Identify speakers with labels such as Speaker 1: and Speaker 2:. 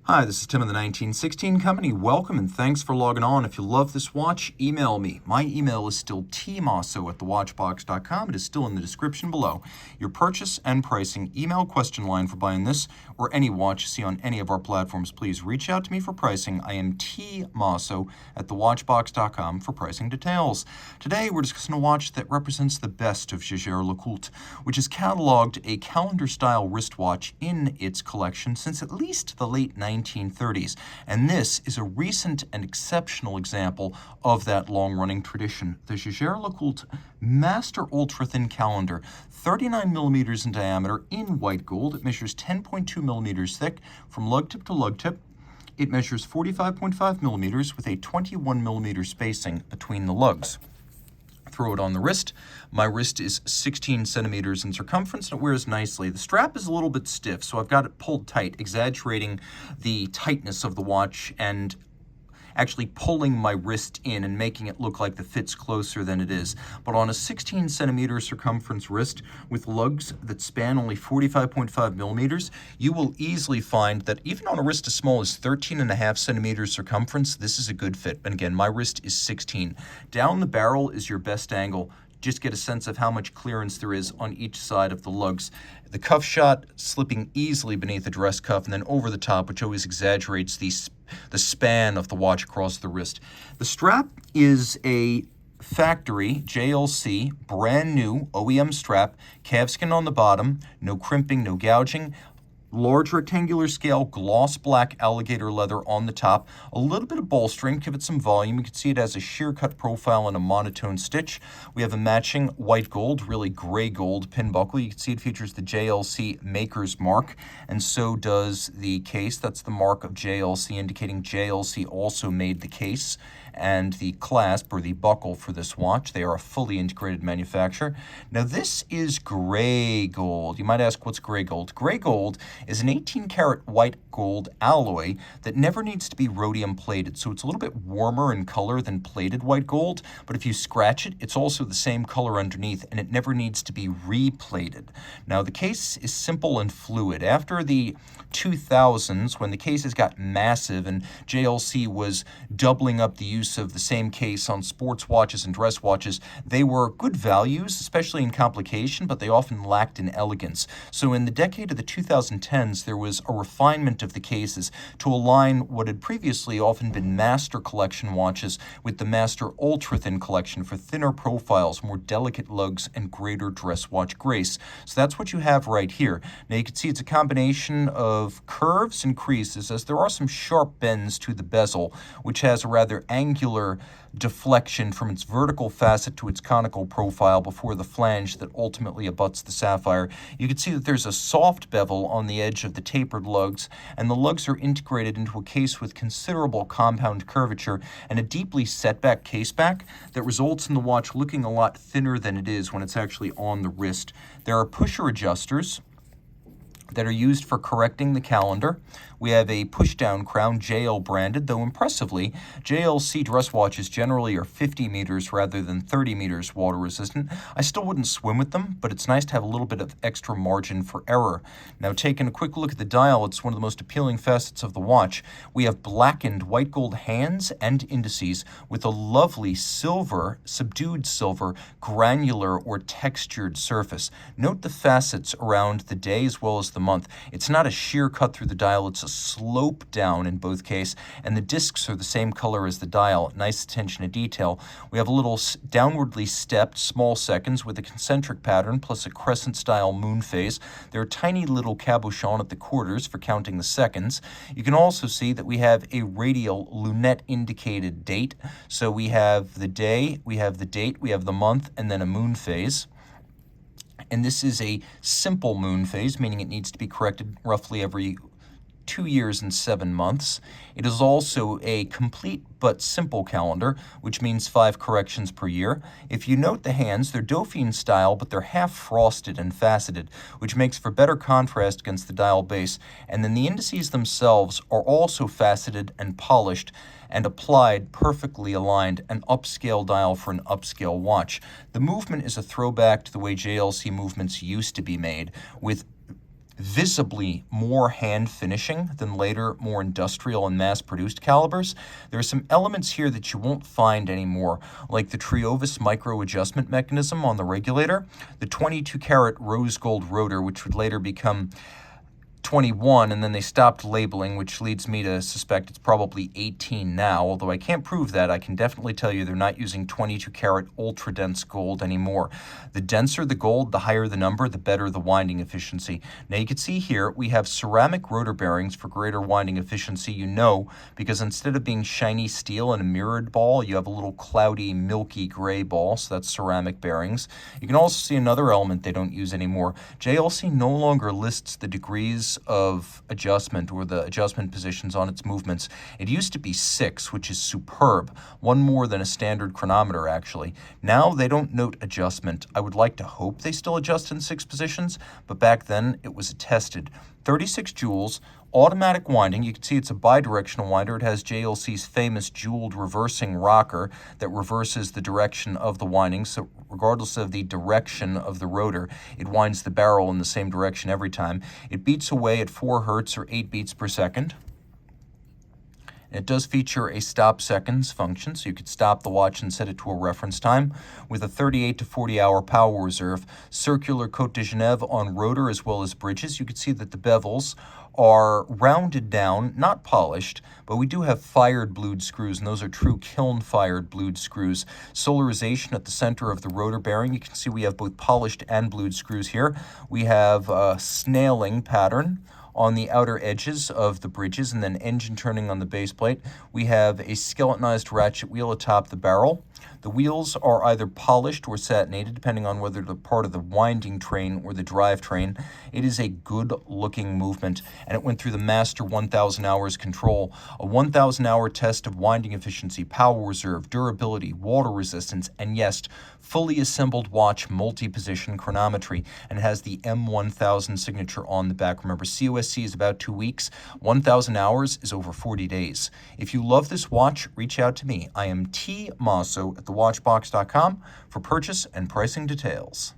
Speaker 1: Hi, this is Tim of the 1916 Company. Welcome and thanks for logging on. If you love this watch, email me. My email is still tmosso@thewatchbox.com. It is still in the description below. Your purchase and pricing email question line for buying this or any watch you see on any of our platforms. Please reach out to me for pricing. I am tmosso@thewatchbox.com for pricing details. Today we're discussing a watch that represents the best of Jaeger-LeCoultre, which has cataloged a calendar-style wristwatch in its collection since at least the late 1930s, and this is a recent and exceptional example of that long-running tradition. The Jaeger-LeCoultre Master Ultra-Thin Calendar, 39 millimeters in diameter in white gold. It measures 10.2 millimeters thick from lug tip to lug tip. It measures 45.5 millimeters with a 21 millimeter spacing between the lugs. Throw it on the wrist. My wrist is 16 centimeters in circumference and it wears nicely. The strap is a little bit stiff, so I've got it pulled tight, exaggerating the tightness of the watch and actually pulling my wrist in and making it look like the fit's closer than it is. But on a 16 centimeter circumference wrist with lugs that span only 45.5 millimeters, you will easily find that even on a wrist as small as 13.5 centimeters circumference, this is a good fit. And again, my wrist is 16. Down the barrel is your best angle. Just get a sense of how much clearance there is on each side of the lugs. The cuff shot slipping easily beneath the dress cuff and then over the top, which always exaggerates the span of the watch across the wrist. The strap is a factory JLC, brand new OEM strap, calfskin on the bottom, no crimping, no gouging. Large rectangular scale, gloss black alligator leather on the top, a little bit of bolstering, give it some volume. You can see it has a sheer cut profile and a monotone stitch. We have a matching white gold, really gray gold pin buckle. You can see it features the JLC maker's mark, and so does the case. That's the mark of JLC, indicating JLC also made the case and the clasp or the buckle for this watch. They are a fully integrated manufacturer. Now this is gray gold. You might ask, what's gray gold? Gray gold is an 18-karat white gold alloy that never needs to be rhodium plated. So it's a little bit warmer in color than plated white gold, but if you scratch it, it's also the same color underneath and it never needs to be replated. Now the case is simple and fluid. After the 2000s, when the cases got massive and JLC was doubling up the use of the same case on sports watches and dress watches, they were good values, especially in complication, but they often lacked in elegance. So in the decade of the 2010s, there was a refinement of the cases to align what had previously often been master collection watches with the Master Ultra-Thin collection for thinner profiles, more delicate lugs, and greater dress watch grace. So that's what you have right here. Now you can see it's a combination of curves and creases, as there are some sharp bends to the bezel, which has a rather angular deflection from its vertical facet to its conical profile before the flange that ultimately abuts the sapphire. You can see that there's a soft bevel on the edge of the tapered lugs, and the lugs are integrated into a case with considerable compound curvature and a deeply set back case back that results in the watch looking a lot thinner than it is when it's actually on the wrist. There are pusher adjusters that are used for correcting the calendar. We have a push-down crown, JL branded, though impressively, JLC dress watches generally are 50 meters rather than 30 meters water resistant. I still wouldn't swim with them, but it's nice to have a little bit of extra margin for error. Now, taking a quick look at the dial, it's one of the most appealing facets of the watch. We have blackened white gold hands and indices with a lovely silver, subdued silver, granular or textured surface. Note the facets around the day as well as the month. It's not a sheer cut through the dial, it's a slope down in both cases, and the discs are the same color as the dial. Nice attention to detail. We have a little downwardly stepped small seconds with a concentric pattern plus a crescent style moon phase. There are tiny little cabochons at the quarters for counting the seconds. You can also see that we have a radial lunette indicated date. So we have the day, we have the date, we have the month, and then a moon phase. And this is a simple moon phase, meaning it needs to be corrected roughly every 2 years and 7 months. It is also a complete but simple calendar, which means 5 corrections per year. If you note the hands, they're Dauphine style, but they're half frosted and faceted, which makes for better contrast against the dial base. And then the indices themselves are also faceted and polished and applied, perfectly aligned, an upscale dial for an upscale watch. The movement is a throwback to the way JLC movements used to be made, with visibly more hand finishing than later, more industrial and mass-produced calibers. There are some elements here that you won't find anymore, like the Triovis micro adjustment mechanism on the regulator, the 22-karat rose gold rotor, which would later become 21, and then they stopped labeling, which leads me to suspect it's probably 18 now, although I can't prove that. I can definitely tell you they're not using 22-karat ultra-dense gold anymore. The denser the gold, the higher the number, the better the winding efficiency. Now you can see here we have ceramic rotor bearings for greater winding efficiency, because instead of being shiny steel and a mirrored ball, you have a little cloudy, milky gray ball, so that's ceramic bearings. You can also see another element they don't use anymore. JLC no longer lists the degrees of adjustment or the adjustment positions on its movements. It used to be 6, which is superb, one more than a standard chronometer actually. Now they don't note adjustment. I would like to hope they still adjust in 6 positions, but back then it was attested. 36 joules, automatic winding. You can see it's a bidirectional winder. It has JLC's famous jeweled reversing rocker that reverses the direction of the winding. So regardless of the direction of the rotor, it winds the barrel in the same direction every time. It beats away at 4 hertz or 8 beats per second. It does feature a stop seconds function, so you could stop the watch and set it to a reference time with a 38 to 40 hour power reserve. Circular Côte de Genève on rotor as well as bridges. You can see that the bevels are rounded down, not polished, but we do have fired blued screws, and those are true kiln-fired blued screws. Solarization at the center of the rotor bearing. You can see we have both polished and blued screws here. We have a snailing pattern on the outer edges of the bridges, and then engine turning on the base plate. We have a skeletonized ratchet wheel atop the barrel. The wheels are either polished or satinated, depending on whether they're part of the winding train or the drive train. It is a good-looking movement, and it went through the Master 1000 Hours control, a 1,000-hour test of winding efficiency, power reserve, durability, water resistance, and yes, fully assembled watch multi-position chronometry, and it has the M1000 signature on the back. Remember, COSC is about 2 weeks. 1,000 hours is over 40 days. If you love this watch, reach out to me. I am Team Mosso at thewatchbox.com for purchase and pricing details.